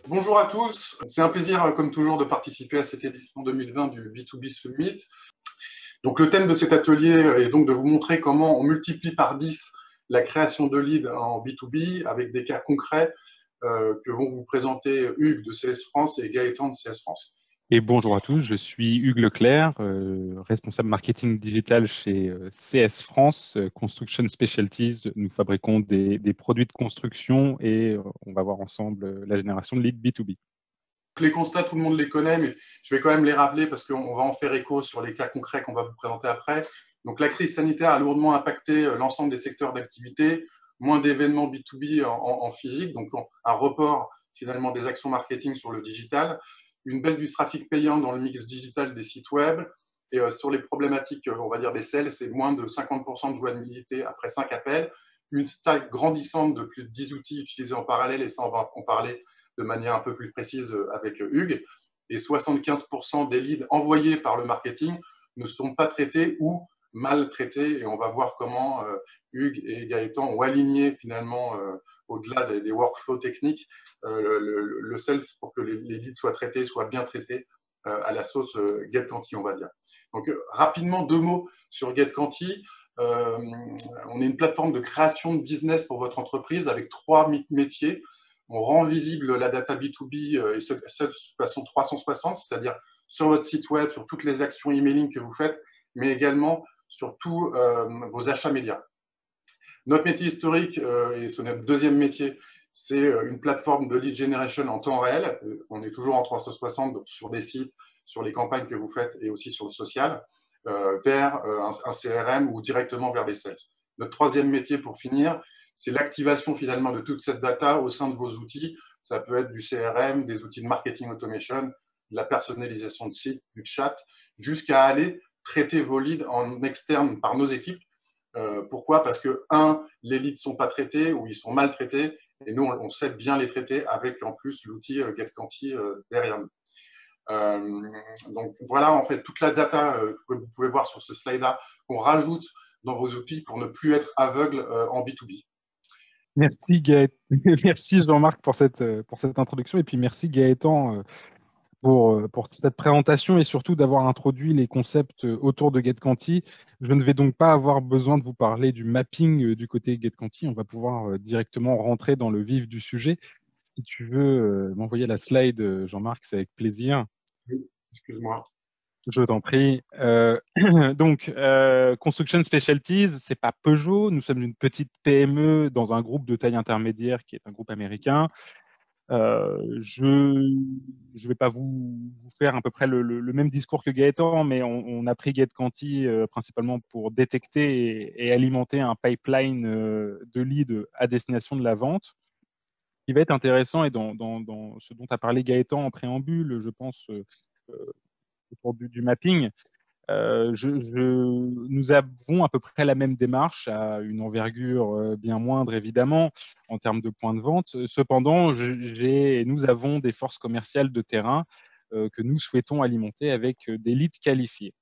Bonjour à tous, c'est un plaisir comme toujours de participer à cette édition 2020 du B2B Summit. Donc le thème de cet atelier est donc de vous montrer comment on multiplie par 10 la création de leads en B2B avec des cas concrets que vont vous présenter Hugues de CS France et Gaëtan de CS France. Et bonjour à tous, je suis Hugues Leclerc, responsable marketing digital chez CS France, Construction Specialties. Nous fabriquons des produits de construction et on va voir ensemble la génération de leads B2B. Les constats, tout le monde les connaît, mais je vais quand même les rappeler parce qu'on va en faire écho sur les cas concrets qu'on va vous présenter après. Donc la crise sanitaire a lourdement impacté l'ensemble des secteurs d'activité, moins d'événements B2B en physique, donc un report finalement des actions marketing sur le digital, une baisse du trafic payant dans le mix digital des sites web, et sur les problématiques, on va dire des sales, c'est moins de 50% de jouabilité après 5 appels, une stack grandissante de plus de 10 outils utilisés en parallèle, et ça on va en parler de manière un peu plus précise avec Hugues, et 75% des leads envoyés par le marketing ne sont pas traités ou mal traités, et on va voir comment Hugues et Gaëtan ont aligné finalement au-delà des workflows techniques le self pour que les leads soient traités, soient bien traités à la sauce GetQuanti, on va dire. Donc rapidement, 2 mots sur GetQuanti. On est une plateforme de création de business pour votre entreprise avec 3 métiers. On rend visible la data B2B et cette façon 360, c'est-à-dire sur votre site web, sur toutes les actions emailing que vous faites, mais également sur tous vos achats médias. Notre métier historique, et c'est notre deuxième métier, c'est une plateforme de lead generation en temps réel. On est toujours en 360 donc sur des sites, sur les campagnes que vous faites et aussi sur le social, vers un CRM ou directement vers des sales. Notre troisième métier, pour finir, c'est l'activation finalement de toute cette data au sein de vos outils. Ça peut être du CRM, des outils de marketing automation, de la personnalisation de site, du chat, jusqu'à aller traiter vos leads en externe par nos équipes. Pourquoi? Parce que, les leads ne sont pas traités ou ils sont mal traités, et nous, on sait bien les traiter avec en plus l'outil GetQuanti derrière nous. Donc voilà en fait toute la data que vous pouvez voir sur ce slide-là qu'on rajoute dans vos outils pour ne plus être aveugle en B2B. Merci Gaëtan, merci Jean-Marc pour cette introduction et puis merci Gaëtan pour cette présentation et surtout d'avoir introduit les concepts autour de GetQuanti. Je ne vais donc pas avoir besoin de vous parler du mapping du côté GetQuanti. On va pouvoir directement rentrer dans le vif du sujet. Si tu veux m'envoyer la slide, Jean-Marc, c'est avec plaisir. Oui, excuse-moi. Je t'en prie. Donc, Construction Specialties, c'est pas Peugeot. Nous sommes une petite PME dans un groupe de taille intermédiaire qui est un groupe américain. Je ne vais pas vous faire à peu près le même discours que Gaëtan, mais on a pris GetQuanti principalement pour détecter et alimenter un pipeline de leads à destination de la vente. Ce qui va être intéressant et dans ce dont a parlé Gaëtan en préambule, je pense, autour du mapping, nous avons à peu près la même démarche, à une envergure bien moindre évidemment en termes de points de vente. Cependant, nous avons des forces commerciales de terrain que nous souhaitons alimenter avec des leads qualifiés.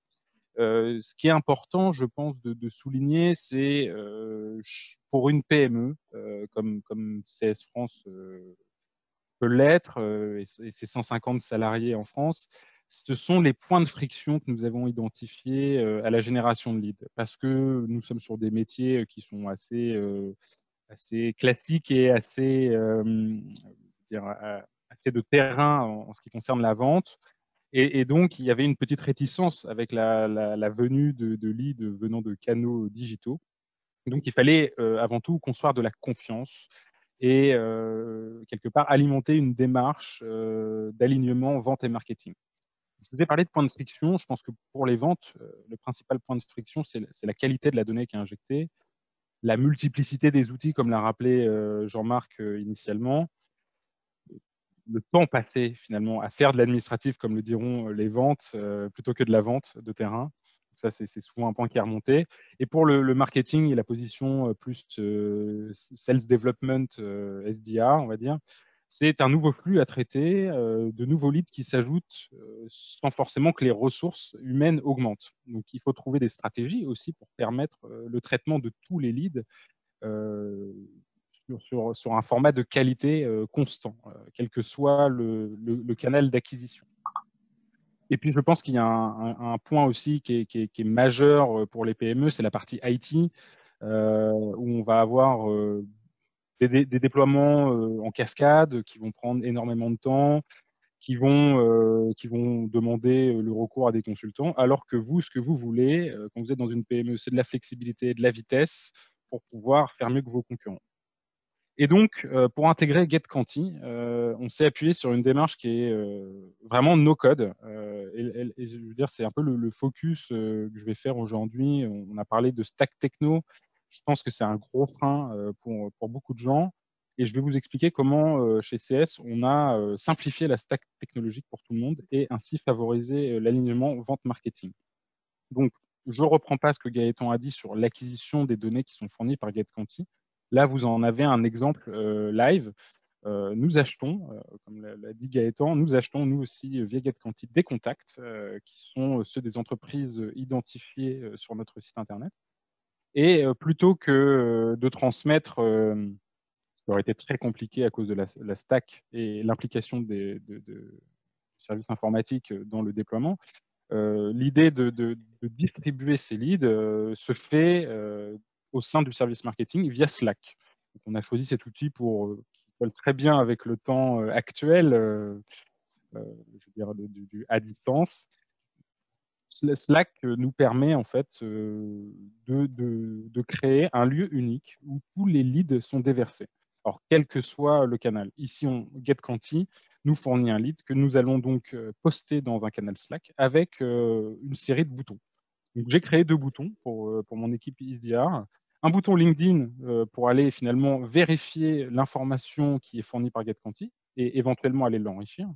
Ce qui est important, je pense, de souligner, c'est pour une PME comme CS France peut l'être, et ses 150 salariés en France, ce sont les points de friction que nous avons identifiés à la génération de leads. Parce que nous sommes sur des métiers qui sont assez classiques et assez de terrain en ce qui concerne la vente. Et donc, il y avait une petite réticence avec la venue de leads venant de canaux digitaux. Donc, il fallait avant tout construire de la confiance et quelque part alimenter une démarche d'alignement vente et marketing. Je vous ai parlé de points de friction. Je pense que pour les ventes, le principal point de friction, c'est la qualité de la donnée qui est injectée, la multiplicité des outils, comme l'a rappelé Jean-Marc initialement, le temps passé finalement à faire de l'administratif, comme le diront les ventes, plutôt que de la vente de terrain. Ça, c'est souvent un point qui est remonté. Et pour le marketing et la position plus sales development, SDR, on va dire, c'est un nouveau flux à traiter, de nouveaux leads qui s'ajoutent sans forcément que les ressources humaines augmentent. Donc, il faut trouver des stratégies aussi pour permettre le traitement de tous les leads sur un format de qualité constant, quel que soit le canal d'acquisition. Et puis, je pense qu'il y a un point aussi qui est majeur pour les PME, c'est la partie IT, où on va avoir des déploiements en cascade qui vont prendre énormément de temps, qui vont demander le recours à des consultants, alors que vous, ce que vous voulez, quand vous êtes dans une PME, c'est de la flexibilité, de la vitesse pour pouvoir faire mieux que vos concurrents. Et donc, pour intégrer GetQuanti, on s'est appuyé sur une démarche qui est vraiment no-code. Et je veux dire, c'est un peu le focus que je vais faire aujourd'hui. On a parlé de stack techno. Je pense que c'est un gros frein pour beaucoup de gens. Et je vais vous expliquer comment, chez CS, on a simplifié la stack technologique pour tout le monde et ainsi favorisé l'alignement vente-marketing. Donc, je ne reprends pas ce que Gaëtan a dit sur l'acquisition des données qui sont fournies par GetQuanti. Là, vous en avez un exemple live. Nous achetons, comme l'a dit Gaëtan, nous achetons nous aussi via GetQuanti des contacts qui sont ceux des entreprises identifiées sur notre site internet. Et plutôt que de transmettre, ce qui aurait été très compliqué à cause de la stack et l'implication du service informatique dans le déploiement, l'idée de distribuer ces leads se fait au sein du service marketing via Slack. Donc, on a choisi cet outil qui colle très bien avec le temps actuel, je veux dire, à distance. Slack nous permet en fait de créer un lieu unique où tous les leads sont déversés. Alors, quel que soit le canal. Ici, GetQuanti nous fournit un lead que nous allons donc poster dans un canal Slack avec une série de boutons. Donc, j'ai créé 2 boutons pour mon équipe ISDR. Un bouton LinkedIn pour aller finalement vérifier l'information qui est fournie par GetQuanti et éventuellement aller l'enrichir.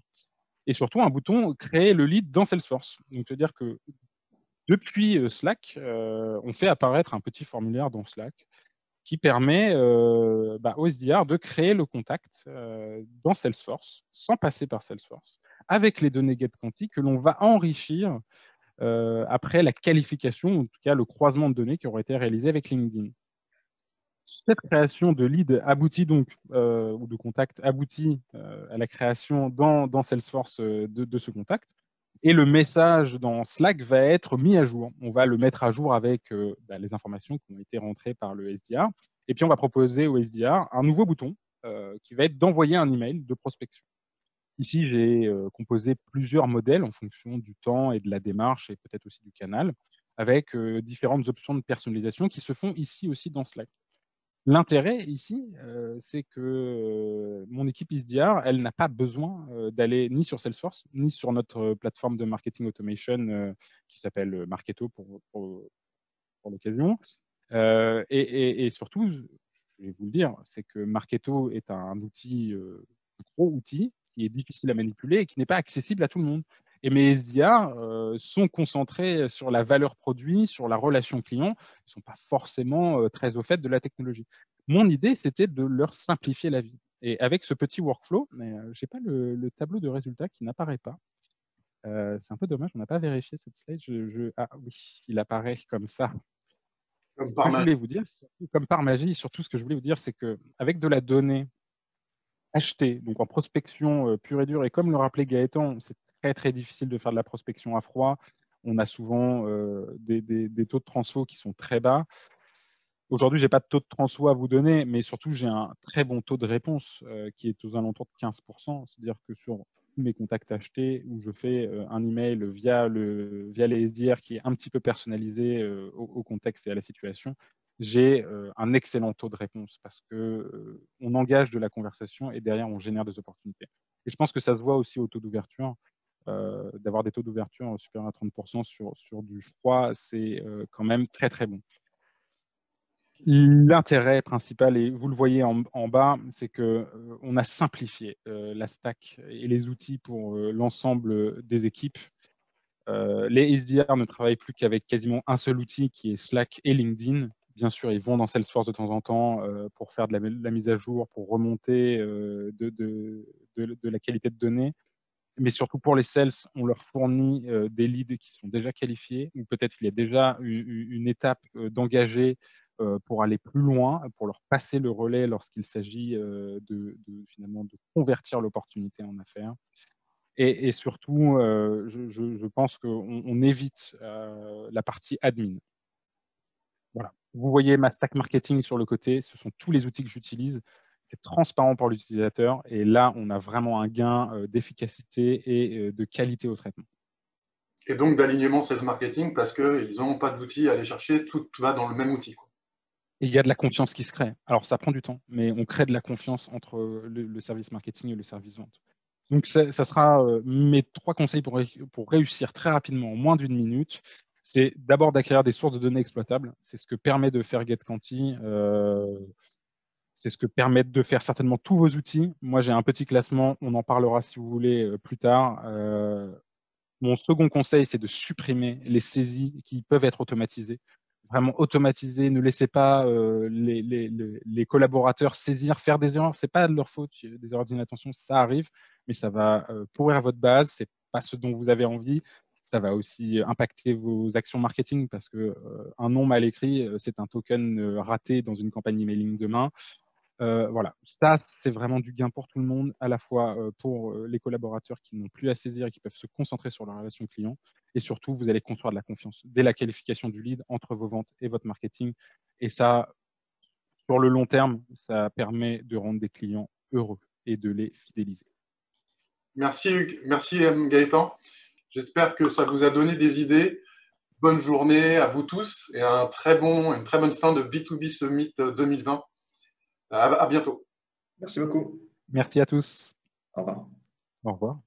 Et surtout, un bouton créer le lead dans Salesforce. Donc, c'est-à-dire que depuis Slack, on fait apparaître un petit formulaire dans Slack qui permet au SDR de créer le contact dans Salesforce, sans passer par Salesforce, avec les données GetQuanti que l'on va enrichir après la qualification, ou en tout cas le croisement de données qui aurait été réalisé avec LinkedIn. Cette création de lead aboutit donc, ou de contact aboutit à la création dans Salesforce de ce contact. Et le message dans Slack va être mis à jour. On va le mettre à jour avec les informations qui ont été rentrées par le SDR. Et puis, on va proposer au SDR un nouveau bouton qui va être d'envoyer un email de prospection. Ici, j'ai composé plusieurs modèles en fonction du temps et de la démarche et peut-être aussi du canal, avec différentes options de personnalisation qui se font ici aussi dans Slack. L'intérêt ici, c'est que mon équipe ISDR, elle n'a pas besoin d'aller ni sur Salesforce, ni sur notre plateforme de marketing automation qui s'appelle Marketo pour l'occasion. Et surtout, je vais vous le dire, c'est que Marketo est un outil, un gros outil qui est difficile à manipuler et qui n'est pas accessible à tout le monde. Et mes SDR sont concentrés sur la valeur produit, sur la relation client. Ils ne sont pas forcément très au fait de la technologie. Mon idée, c'était de leur simplifier la vie. Et avec ce petit workflow, mais je n'ai pas le tableau de résultats qui n'apparaît pas. C'est un peu dommage, on n'a pas vérifié cette slide. Ah oui, il apparaît comme ça. Comme Ce que par je magie. voulais vous dire, comme par magie, surtout ce que je voulais vous dire, c'est qu'avec de la donnée achetée, donc en prospection pure et dure, et comme le rappelait Gaëtan, c'est très très difficile de faire de la prospection à froid. On a souvent des taux de transfo qui sont très bas. Aujourd'hui, je n'ai pas de taux de transfo à vous donner, mais surtout, j'ai un très bon taux de réponse qui est aux alentours de 15%. C'est-à-dire que sur tous mes contacts achetés, où je fais un email via les SDR qui est un petit peu personnalisé au contexte et à la situation, j'ai un excellent taux de réponse parce que on engage de la conversation et derrière, on génère des opportunités. Et je pense que ça se voit aussi au taux d'ouverture. D'avoir des taux d'ouverture supérieurs à 30% sur du froid, c'est quand même très, très bon. L'intérêt principal, et vous le voyez en bas, c'est qu'on a simplifié la stack et les outils pour l'ensemble des équipes. Les SDR ne travaillent plus qu'avec quasiment un seul outil qui est Slack et LinkedIn. Bien sûr, ils vont dans Salesforce de temps en temps pour faire de la mise à jour, pour remonter de la qualité de données. Mais surtout pour les sales, on leur fournit des leads qui sont déjà qualifiés, ou peut-être il y a déjà une étape d'engager pour aller plus loin, pour leur passer le relais lorsqu'il s'agit finalement de convertir l'opportunité en affaires. Et surtout, je pense qu'on évite la partie admin. Voilà. Vous voyez ma stack marketing sur le côté, ce sont tous les outils que j'utilise. C'est transparent pour l'utilisateur et là, on a vraiment un gain d'efficacité et de qualité au traitement. Et donc d'alignement sales marketing parce qu'ils n'ont pas d'outils à aller chercher, tout va dans le même outil, quoi. Et il y a de la confiance qui se crée. Alors, ça prend du temps, mais on crée de la confiance entre le service marketing et le service vente. Donc, ça sera mes 3 conseils pour réussir très rapidement, en moins d'1 minute. C'est d'abord d'acquérir des sources de données exploitables. C'est ce que permet de faire GetQuanti. C'est ce que permettent de faire certainement tous vos outils. Moi, j'ai un petit classement. On en parlera si vous voulez plus tard. Mon second conseil, c'est de supprimer les saisies qui peuvent être automatisées. Vraiment automatiser, ne laissez pas les collaborateurs saisir, faire des erreurs. Ce n'est pas de leur faute, des erreurs d'inattention, ça arrive, mais ça va pourrir votre base. Ce n'est pas ce dont vous avez envie. Ça va aussi impacter vos actions marketing parce qu'un nom mal écrit, c'est un token raté dans une campagne emailing demain. Voilà, ça, c'est vraiment du gain pour tout le monde, à la fois pour les collaborateurs qui n'ont plus à saisir et qui peuvent se concentrer sur leur relation client. Et surtout, vous allez construire de la confiance dès la qualification du lead entre vos ventes et votre marketing. Et ça, sur le long terme, ça permet de rendre des clients heureux et de les fidéliser. Merci Hugues, merci Gaëtan. J'espère que ça vous a donné des idées. Bonne journée à vous tous et une très bonne fin de B2B Summit 2020. À bientôt. Merci beaucoup. Merci à tous. Au revoir. Au revoir.